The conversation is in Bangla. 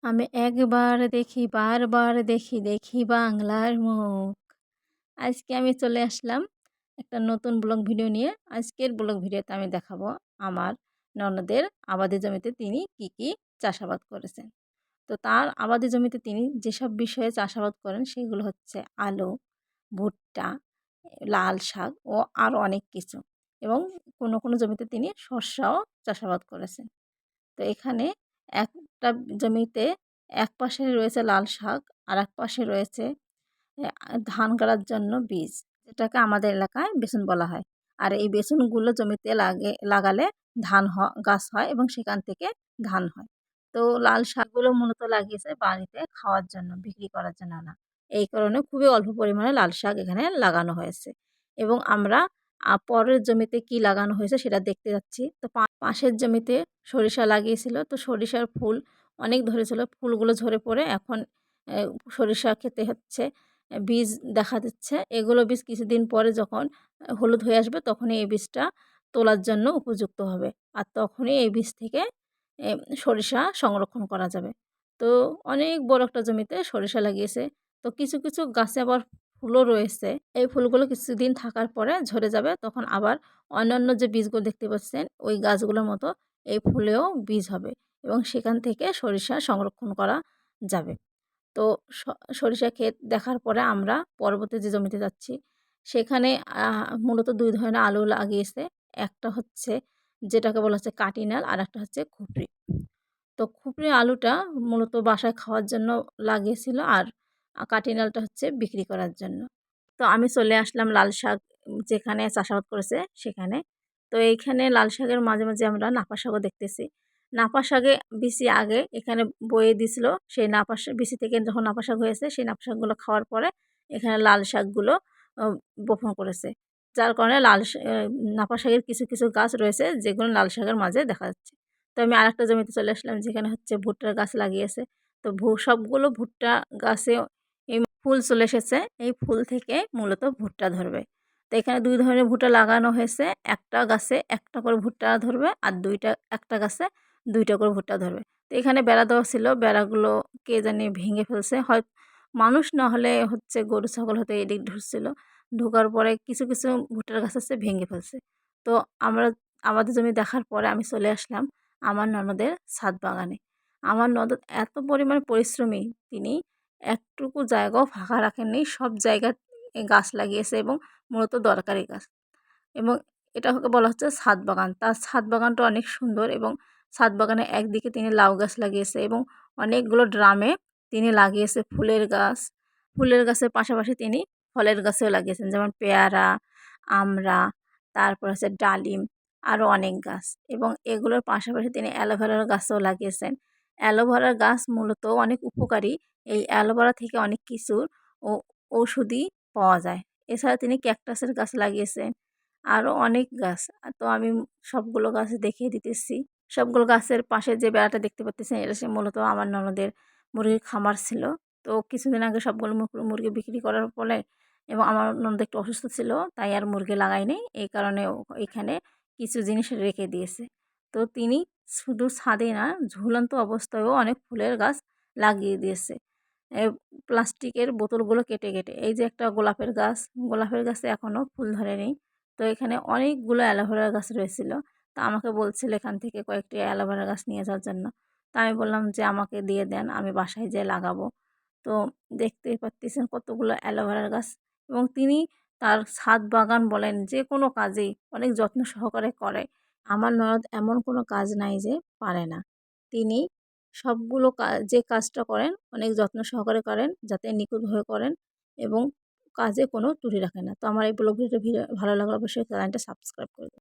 আমি একবার দেখি বারবার দেখি, দেখি বাংলার মুখ। আজকে আমি চলে আসলাম একটা নতুন ব্লগ ভিডিও নিয়ে। আজকের ব্লগ ভিডিওতে আমি দেখাবো আমার ননদের আবাদি জমিতে তিনি কি, কি চাষাবাদ করেছেন। তো তার আবাদি জমিতে তিনি যেসব বিষয়ে চাষাবাদ করেন সেগুলো হচ্ছে আলু, ভুট্টা, লাল শাক ও আরও অনেক কিছু। এবং কোনো জমিতে তিনি শস্যও চাষাবাদ করেছেন। তো এখানে একটা জমিতে একপাশে রয়েছে লাল শাক, আরেক পাশে রয়েছে ধান গাড়ার জন্য বীজ, যেটাকে আমাদের এলাকায় বেসন বলা হয়। আর এই বেসনগুলো জমিতে লাগালে ধান গাছ হয় এবং সেখান থেকে ধান হয়। তো লাল শাকগুলো মূলত লাগিয়েছে বাড়িতে খাওয়ার জন্য, বিক্রি করার জন্য না। এই কারণে খুবই অল্প পরিমাণে লাল শাক এখানে লাগানো হয়েছে। এবং আমরা পরের জমিতে কি লাগানো হয়েছে সেটা দেখতে যাচ্ছি। তো পাশের জমিতে সরিষা লাগিয়েছিল। তো সরিষার ফুল অনেক ধরেছিল, ফুলগুলো ঝরে পড়ে এখন সরিষা খেতে হচ্ছে, বীজ দেখা দিচ্ছে। এগুলো বীজ কিছুদিন পরে যখন হলুদ হয়ে আসবে তখনই এই বীজটা তোলার জন্য উপযুক্ত হবে। আর তখনই এই বীজ থেকে এ সরিষা সংরক্ষণ করা যাবে। তো অনেক বড় একটা জমিতে সরিষা লাগিয়েছে। তো কিছু, কিছু গাছে আবার ফুলও রয়েছে। এই ফুলগুলো কিছুদিন থাকার পরে ঝরে যাবে। তখন আবার অন্যান্য যে বীজগুলো দেখতে পাচ্ছেন ওই গাছগুলোর মতো এই ফুলেও বীজ হবে এবং সেখান থেকে সরিষা সংরক্ষণ করা যাবে। তো সরিষা ক্ষেত দেখার পরে আমরা পরবর্তী যে জমিতে যাচ্ছি সেখানে মূলত ২ ধরনের আলু লাগিয়েছে। একটা হচ্ছে যেটাকে বলা হচ্ছে কাটিনাল, আরেকটা হচ্ছে খুপরি। তো খুপরি আলুটা মূলত বাসায় খাওয়ার জন্য লাগিয়েছিল আর কাটিনালটা হচ্ছে বিক্রি করার জন্য। তো আমি চলে আসলাম লাল শাক যেখানে চাষাবাদ করেছে সেখানে। তো এইখানে লাল শাকের মাঝে, মাঝে আমরা নাপা শাকও দেখতেছি। নাপা শাকে বিচি আগে এখানে বয়ে দিছিল। সেই বিচি থেকে যখন নাপা শাক হয়েছে সেই নাপা শাকগুলো খাওয়ার পরে এখানে লাল শাকগুলো অ বপন করেছে। যার কারণে নাপা শাকের কিছু, কিছু গাছ রয়েছে যেগুলো লাল শাকের মাঝে দেখা যাচ্ছে। তো আমি আরেকটা জমিতে চলে আসলাম যেখানে হচ্ছে ভুট্টার গাছ লাগিয়েছে। তো সবগুলো ভুট্টা গাছে ফুল চলে এসেছে। এই ফুল থেকে মূলত ভুট্টা ধরবে। তো এখানে ২ ধরনের ভুট্টা লাগানো হয়েছে। একটা গাছে একটা করে ভুট্টা ধরবে আর একটা গাছে ২ টা করে ভুট্টা ধরবে। তো এখানে বেড়া দেওয়া ছিল। বেড়াগুলো কে জানি ভেঙে ফেলছে। মানুষ না হলে হচ্ছে গরু ছাগল হয়তো এদিক ঢুকছিল। ঢোকার পরে কিছু, কিছু ভুট্টার গাছ আছে ভেঙে ফেলছে। তো আমরা আমাদের জমি দেখার পরে আমি চলে আসলাম আমার ননদের ছাদ বাগানে। আমার ননদ এত পরিমাণে পরিশ্রমী, তিনি একটুকু জায়গাও ফাঁকা রাখেননি। সব জায়গায় গাছ লাগিয়েছে এবং মূলত দরকারি গাছ। এবং এটাকে বলা হচ্ছে ছাদ বাগান। তার ছাদ বাগানটা অনেক সুন্দর এবং ছাদ বাগানে একদিকে তিনি লাউ গাছ লাগিয়েছে এবং অনেকগুলো ড্রামে তিনি লাগিয়েছে ফুলের গাছ। ফুলের গাছের পাশাপাশি তিনি ফলের গাছও লাগিয়েছেন, যেমন পেয়ারা, আমড়া, তারপর হচ্ছে ডালিম, আরও অনেক গাছ। এবং এগুলোর পাশাপাশি তিনি অ্যালোভেরার গাছও লাগিয়েছেন। অ্যালোভেরার গাছ মূলত অনেক উপকারী। এই অ্যালোভেরা থেকে অনেক কিছুর ও ঔষধি পাওয়া যায়। এছাড়া তিনি ক্যাকটাসের গাছ লাগিয়েছেন, আরও অনেক গাছ। তো আমি সবগুলো গাছ দেখিয়ে দিতেছি। সবগুলো গাছের পাশে যে বেড়াটা দেখতে পাচ্তেছেন এটা মূলত আমার ননদের মুরগির খামার ছিল। তো কিছুদিন আগে সবগুলো মুরগি বিক্রি করার ফলে এবং আমার ননদ একটু অসুস্থ ছিল তাই আর মুরগি লাগায়নি। এই কারণে এখানে কিছু জিনিস রেখে দিয়েছে। তো তিনি শুধু ছাদে না, ঝুলন্ত অবস্থায়ও অনেক ফুলের গাছ লাগিয়ে দিয়েছে। এ প্লাস্টিকের বোতলগুলো কেটে, কেটে। এই যে একটা গোলাপের গাছ, গোলাপের গাছে এখনও ফুল ধরেনি। তো এখানে অনেকগুলো অ্যালোভেরা গাছ রয়েছিল। তা আমাকে বলছিল এখান থেকে কয়েকটি অ্যালোভেরা গাছ নিয়ে যাওয়ার জন্য। তা আমি বললাম যে, "আমাকে দিয়ে দেন, আমি বাসায় যেয়ে লাগাবো।" তো দেখতেই পারতেছেন কতগুলো অ্যালোভেরার গাছ এবং তিনি তার ছাদ বাগান বলেন যেকোনো কাজেই অনেক যত্ন সহকারে করে। আমার ননদ এমন কোনো কাজ নাই যে পারে না। তিনি সবগুলো যে কাজটা করেন অনেক যত্ন সহকারে করেন যাতে নিখুঁতভাবে করেন এবং কাজে কোনো ত্রুটি রাখেন না। তো আমার এই ব্লগ ভিডিওটা ভালো লাগলে অবশ্যই চ্যানেলটা সাবস্ক্রাইব করে দেবেন।